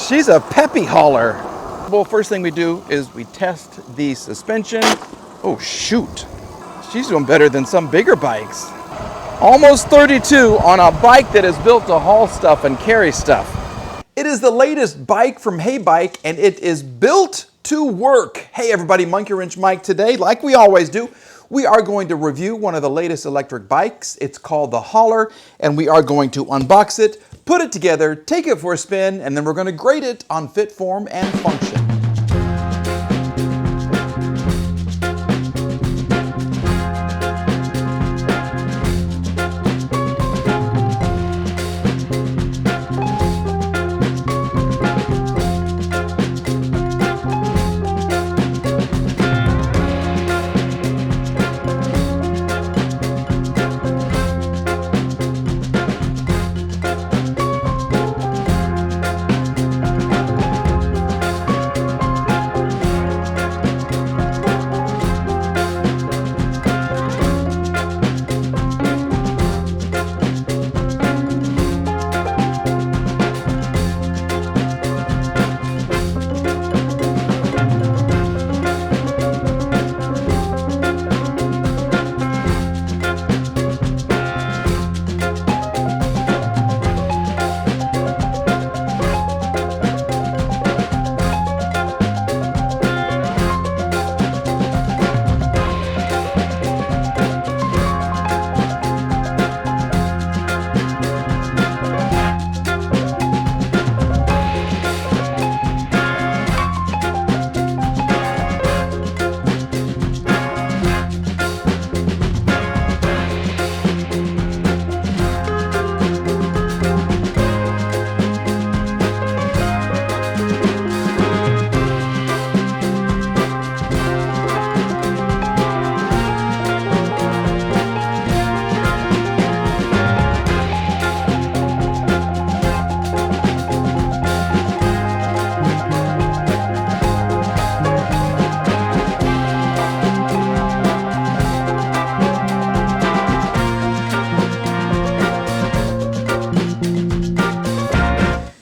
She's a peppy hauler. Well, first thing we do is we test the suspension. Oh, shoot. She's doing better than some bigger bikes. Almost 32 on a bike that is built to haul stuff and carry stuff. It is the latest bike from Heybike, and it is built to work. Hey everybody, Monkey Wrench Mike. Today, like we always do, we are going to review one of the latest electric bikes. It's called the Hauler, and we are going to unbox it, put it together, take it for a spin, and then we're going to grade it on fit, form, and function.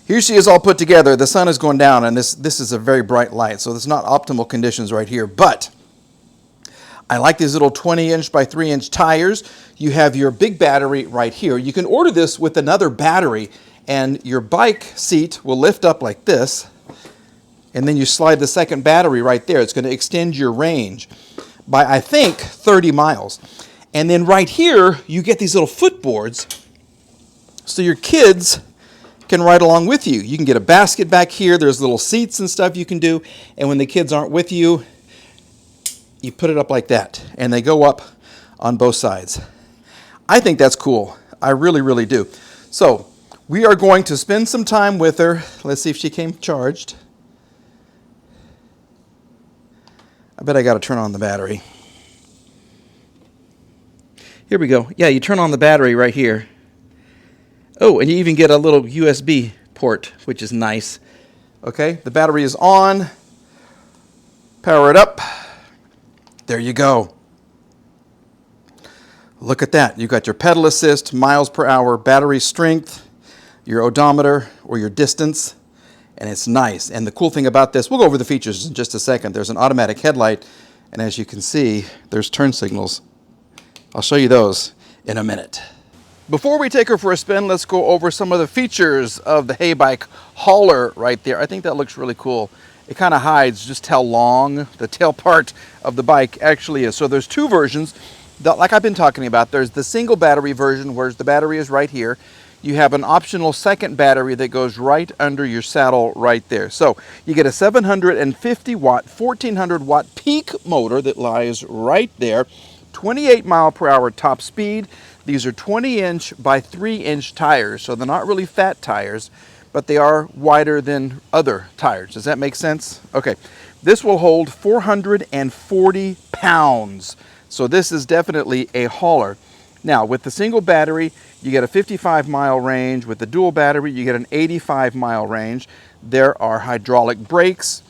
Here she is all put together. The sun is going down, and this is a very bright light, so it's not optimal conditions right here. But I like these little 20-inch by 3-inch tires. You have your big battery right here. You can order this with another battery, and your bike seat will lift up like this, and then you slide the second battery right there. It's going to extend your range by, I think, 30 miles. And then right here, you get these little footboards, so your kids can ride along with you. You can get a basket back here. There's little seats and stuff you can do. And when the kids aren't with you, you put it up like that. And they go up on both sides. I think that's cool. I really, really do. So we are going to spend some time with her. Let's see if she came charged. I bet I got to turn on the battery. Here we go. Yeah, you turn on the battery right here. Oh, and you even get a little USB port, which is nice. Okay, the battery is on. Power it up. There you go. Look at that. You got your pedal assist, miles per hour, battery strength, your odometer or your distance, and it's nice. And the cool thing about this, we'll go over the features in just a second. There's an automatic headlight, and as you can see, there's turn signals. I'll show you those in a minute. Before we take her for a spin, let's go over some of the features of the Heybike Hauler right there. I think that looks really cool. It kind of hides just how long the tail part of the bike actually is. So there's two versions, like I've been talking about. There's the single battery version, where the battery is right here. You have an optional second battery that goes right under your saddle right there. So you get a 750 watt, 1400 watt peak motor that lies right there. 28 mile per hour top speed. These are 20-inch by 3-inch tires, so they're not really fat tires, but they are wider than other tires. Does that make sense? Okay. This will hold 440 pounds, so this is definitely a hauler. Now, with the single battery, you get a 55-mile range. With the dual battery, you get an 85-mile range. There are hydraulic brakes.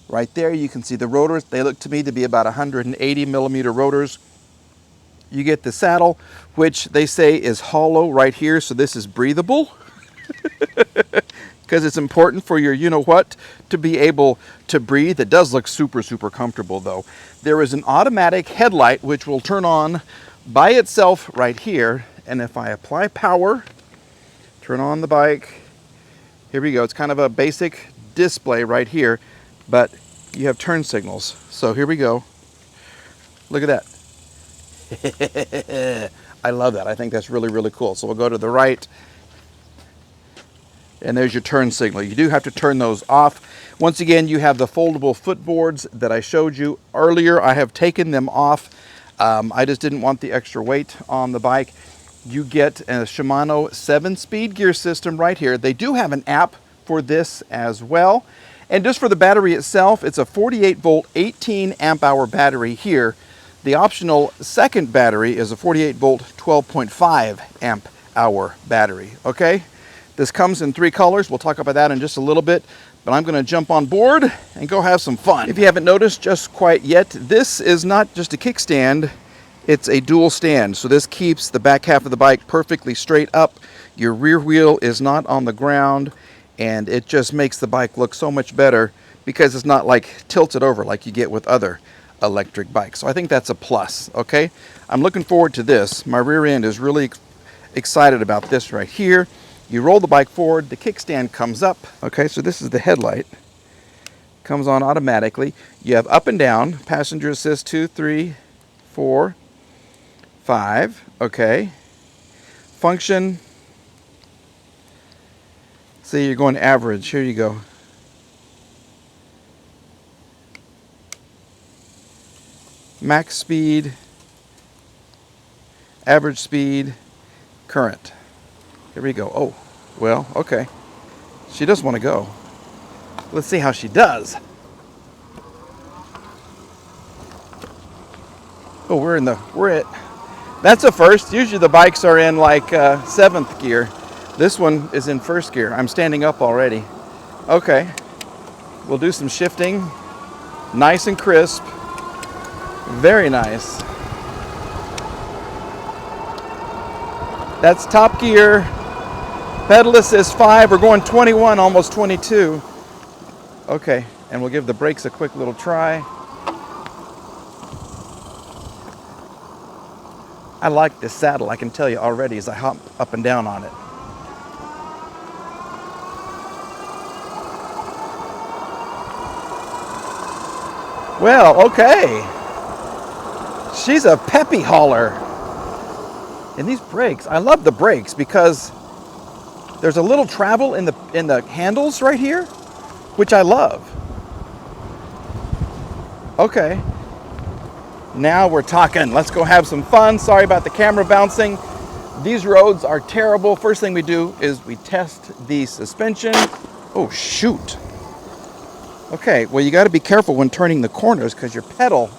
Right there, you can see the rotors. They look to me to be about 180 millimeter rotors. You get the saddle, which they say is hollow right here, so this is breathable. because it's important for your you-know-what to be able to breathe. It does look super, super comfortable, though. There is an automatic headlight which will turn on by itself right here. And if I apply power, turn on the bike, here we go. It's kind of a basic display right here, but you have turn signals. So here we go. Look at that. I love that. I think that's really, really cool. So we'll go to the right, and there's your turn signal. You do have to turn those off. Once again, you have the foldable footboards that I showed you earlier. I have taken them off. I just didn't want the extra weight on the bike. You get a Shimano 7-speed gear system right here. They do have an app for this as well. And just for the battery itself, it's a 48 volt, 18 amp hour battery here. The optional second battery is a 48 volt, 12.5 amp hour battery, okay? This comes in 3 colors. We'll talk about that in just a little bit, but I'm gonna jump on board and go have some fun. If you haven't noticed just quite yet, this is not just a kickstand, it's a dual stand. So this keeps the back half of the bike perfectly straight up. Your rear wheel is not on the ground, and it just makes the bike look so much better because it's not like tilted over like you get with other electric bikes. So I think that's a plus, okay? I'm looking forward to this. My rear end is really excited about this right here. You roll the bike forward, the kickstand comes up. Okay, so this is the headlight. Comes on automatically. You have up and down, passenger assist 2, 3, 4, 5, okay. Function. See, you're going average. Here you go. Max speed, average speed, current. Here we go. Oh, well, okay. She does want to go. Let's see how she does. Oh, that's a first. Usually the bikes are in like 7th gear. This one is in 1st gear. I'm standing up already. Okay. We'll do some shifting. Nice and crisp. Very nice. That's top gear. Pedal assist 5. We're going 21, almost 22. Okay, and we'll give the brakes a quick little try. I like this saddle, I can tell you already as I hop up and down on it. Well, okay. She's a peppy hauler. And these brakes, I love the brakes because there's a little travel in the handles right here, which I love. Okay. Now we're talking. Let's go have some fun. Sorry about the camera bouncing. These roads are terrible. First thing we do is we test the suspension. Oh, shoot. Okay, well, you got to be careful when turning the corners because your pedal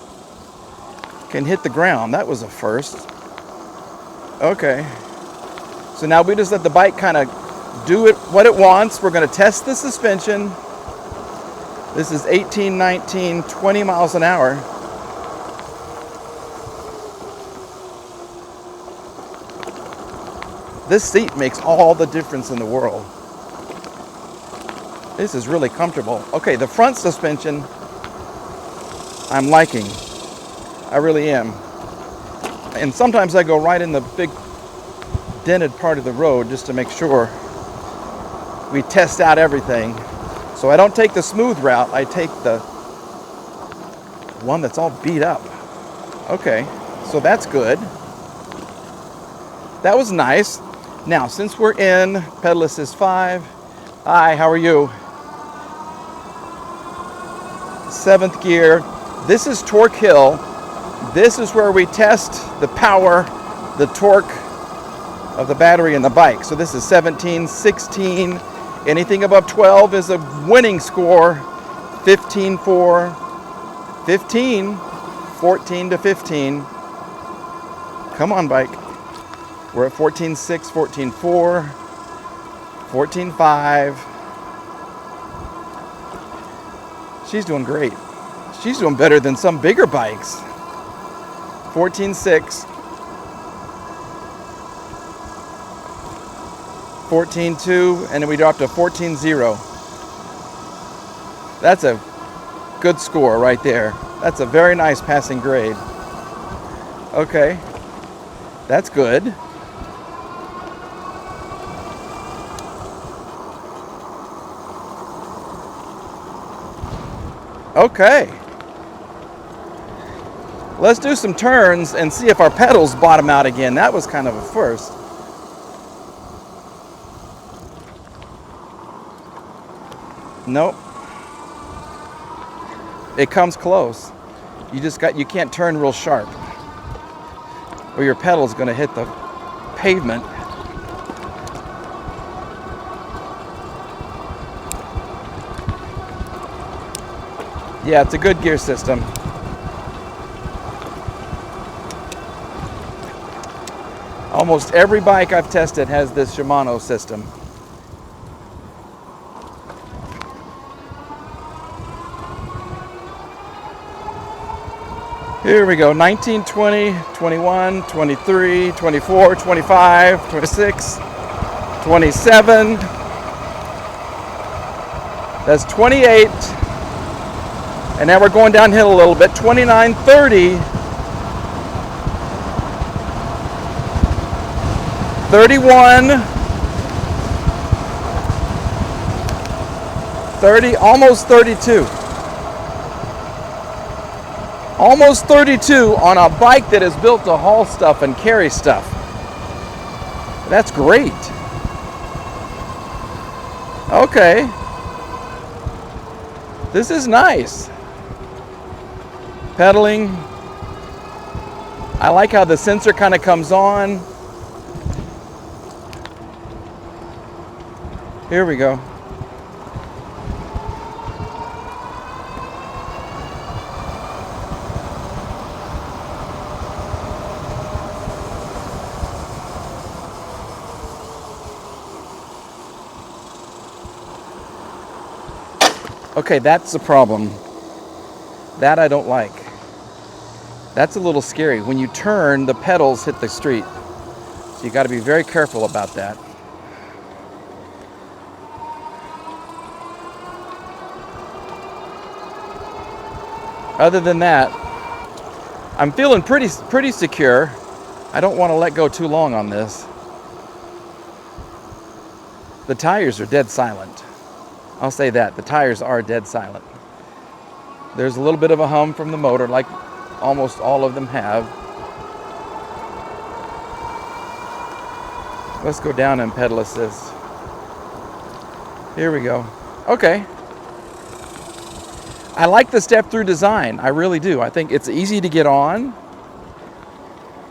can hit the ground. That was a first. Okay. So now we just let the bike kind of do it what it wants. We're going to test the suspension. This is 18, 19, 20 miles an hour. This seat makes all the difference in the world. This is really comfortable. Okay, the front suspension, I'm liking. I really am. And sometimes I go right in the big dented part of the road just to make sure we test out everything. So I don't take the smooth route, I take the one that's all beat up. Okay, so that's good. That was nice. Now, since we're in pedal assist 5, hi, how are you? 7th gear. This is Torque Hill. This is where we test the power, the torque of the battery in the bike. So this is 17, 16. Anything above 12 is a winning score. 15, 4, 15, 14 to 15. Come on, bike. We're at 14.6, 14.4, 14.5. She's doing great. She's doing better than some bigger bikes. 14.6, 14.2, and then we dropped to 14.0. That's a good score right there. That's a very nice passing grade. Okay, that's good. Okay. Let's do some turns and see if our pedals bottom out again. That was kind of a first. Nope. It comes close. You can't turn real sharp, or your pedal's gonna hit the pavement. Yeah, it's a good gear system. Almost every bike I've tested has this Shimano system. Here we go, 19, 20, 21, 23, 24, 25, 26, 27. That's 28. And now we're going downhill a little bit, 29, 30. 31, 30, almost 32. Almost 32 on a bike that is built to haul stuff and carry stuff. That's great. Okay. This is nice. Pedaling. I like how the sensor kind of comes on. Here we go. Okay, that's the problem. That I don't like. That's a little scary. When you turn, the pedals hit the street. So you got to be very careful about that. Other than that, I'm feeling pretty secure. I don't want to let go too long on this. The tires are dead silent. I'll say that. The tires are dead silent. There's a little bit of a hum from the motor, like almost all of them have. Let's go down and pedal assist. Here we go. Okay. I like the step-through design. I really do. I think it's easy to get on.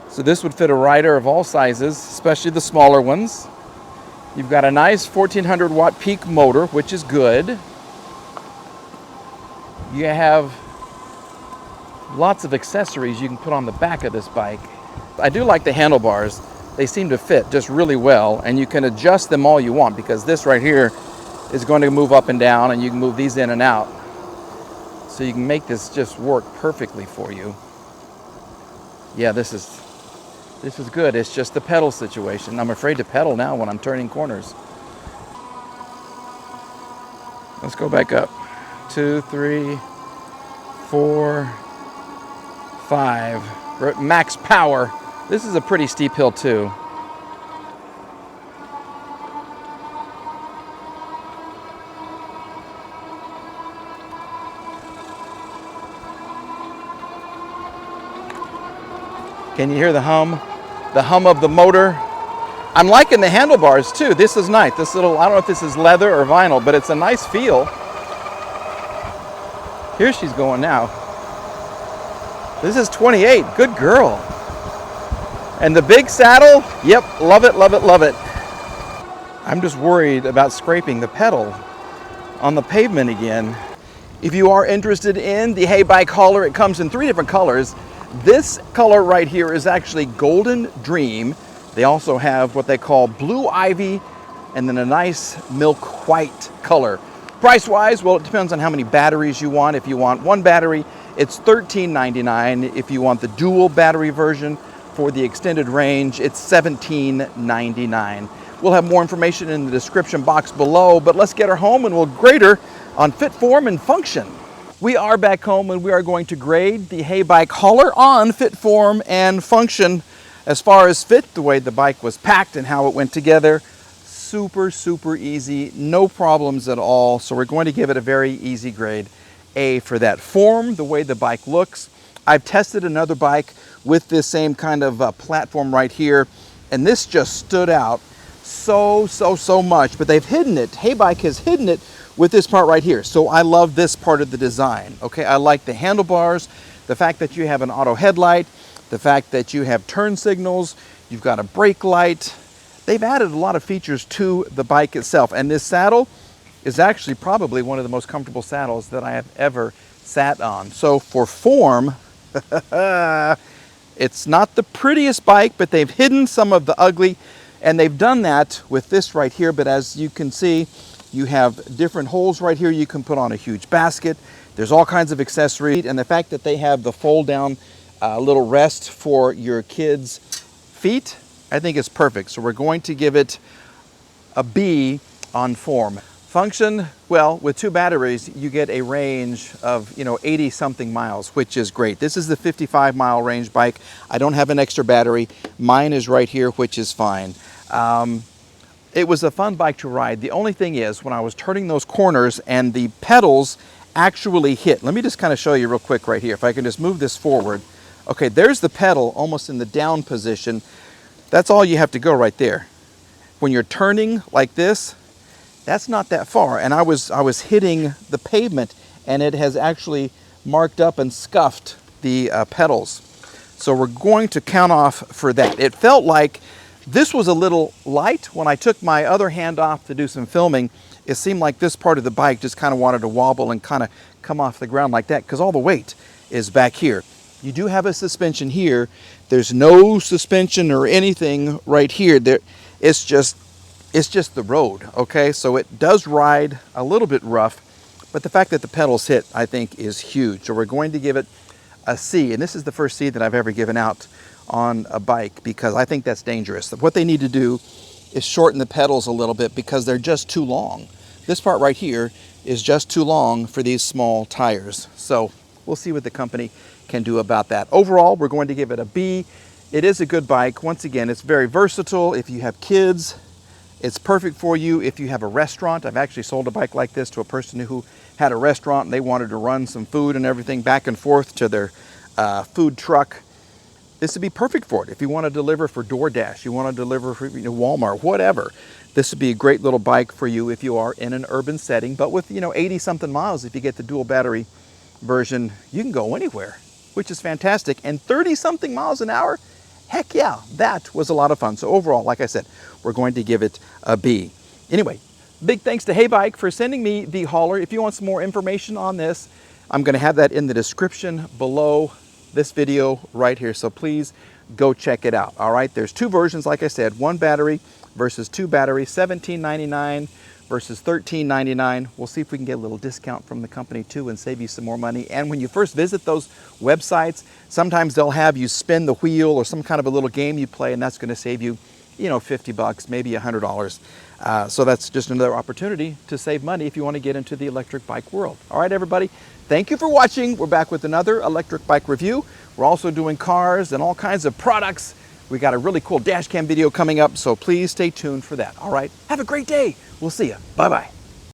So this would fit a rider of all sizes, especially the smaller ones. You've got a nice 1400 watt peak motor, which is good. You have lots of accessories you can put on the back of this bike. I do like the handlebars. They seem to fit just really well, and you can adjust them all you want, because this right here is going to move up and down, and you can move these in and out. So you can make this just work perfectly for you. Yeah, this is good. It's just the pedal situation. I'm afraid to pedal now when I'm turning corners. Let's go back up. 2, 3, 4, 5. We're at max power. This is a pretty steep hill too. Can you hear the hum? The hum of the motor. I'm liking the handlebars too. This is nice. This little, I don't know if this is leather or vinyl, but it's a nice feel. Here she's going now. This is 28. Good girl. And the big saddle, yep, love it, love it, love it. I'm just worried about scraping the pedal on the pavement again. If you are interested in the Heybike hauler, it comes in 3 different colors. This color right here is actually Golden Dream. They also have what they call Blue Ivy, and then a nice milk white color. Price-wise, well, it depends on how many batteries you want. If you want one battery, it's $13.99. If you want the dual battery version for the extended range, it's $17.99. We'll have more information in the description box below, but let's get her home and we'll grade her on fit, form, and function. We are back home and we are going to grade the Heybike hauler on fit, form, and function. As far as fit, the way the bike was packed and how it went together, super, super easy, no problems at all. So we're going to give it a very easy grade, A for that. Form, the way the bike looks. I've tested another bike with this same kind of platform right here, and this just stood out so much, but they've hidden it. Heybike has hidden it with this part right here. So I love this part of the design. Okay, I like the handlebars, the fact that you have an auto headlight, the fact that you have turn signals, you've got a brake light. They've added a lot of features to the bike itself, and this saddle is actually probably one of the most comfortable saddles that I have ever sat on. So for form, it's not the prettiest bike, but they've hidden some of the ugly, and they've done that with this right here. But as you can see, you have different holes right here. You can put on a huge basket. There's all kinds of accessories, and the fact that they have the fold down little rest for your kids' feet, I think it's perfect. So we're going to give it a B on form. Function, well, with 2 batteries, you get a range of 80 something miles, which is great. This is the 55-mile range bike. I don't have an extra battery. Mine is right here, which is fine. It was a fun bike to ride. The only thing is, when I was turning those corners and the pedals actually hit. Let me just kind of show you real quick right here. If I can just move this forward. Okay, there's the pedal almost in the down position. That's all you have to go right there. When you're turning like this, that's not that far. And I was hitting the pavement, and it has actually marked up and scuffed the pedals. So we're going to count off for that. It felt like this was a little light. When I took my other hand off to do some filming, it seemed like this part of the bike just kind of wanted to wobble and kind of come off the ground like that, because all the weight is back here. You do have a suspension here. There's no suspension or anything right here. It's just the road, okay? So it does ride a little bit rough, but the fact that the pedals hit, I think, is huge. So we're going to give it a C, and this is the first C that I've ever given out on a bike, because I think that's dangerous. What they need to do is shorten the pedals a little bit, because they're just too long. This part right here is just too long for these small tires. So we'll see what the company can do about that. Overall, we're going to give it a B. It is a good bike. Once again, it's very versatile. If you have kids, it's perfect for you. If you have a restaurant, I've actually sold a bike like this to a person who had a restaurant and they wanted to run some food and everything back and forth to their food truck. This would be perfect for it. If you want to deliver for DoorDash, you want to deliver for Walmart, whatever, this would be a great little bike for you if you are in an urban setting. But with 80 something miles, if you get the dual battery version, you can go anywhere, which is fantastic. And 30 something miles an hour, heck yeah, that was a lot of fun. So overall, like I said, we're going to give it a B. Anyway, big thanks to Heybike for sending me the hauler. If you want some more information on this, I'm going to have that in the description below this video right here. So please go check it out. All right, there's 2 versions, like I said, 1 battery versus 2 batteries, $17.99 versus $13.99. We'll see if we can get a little discount from the company too and save you some more money. And when you first visit those websites, sometimes they'll have you spin the wheel or some kind of a little game you play, and that's going to save you, $50, maybe $100. So that's just another opportunity to save money if you want to get into the electric bike world. All right, everybody, thank you for watching. We're back with another electric bike review. We're also doing cars and all kinds of products. We got a really cool dash cam video coming up, so please stay tuned for that. All right, have a great day. We'll see you. Bye-bye.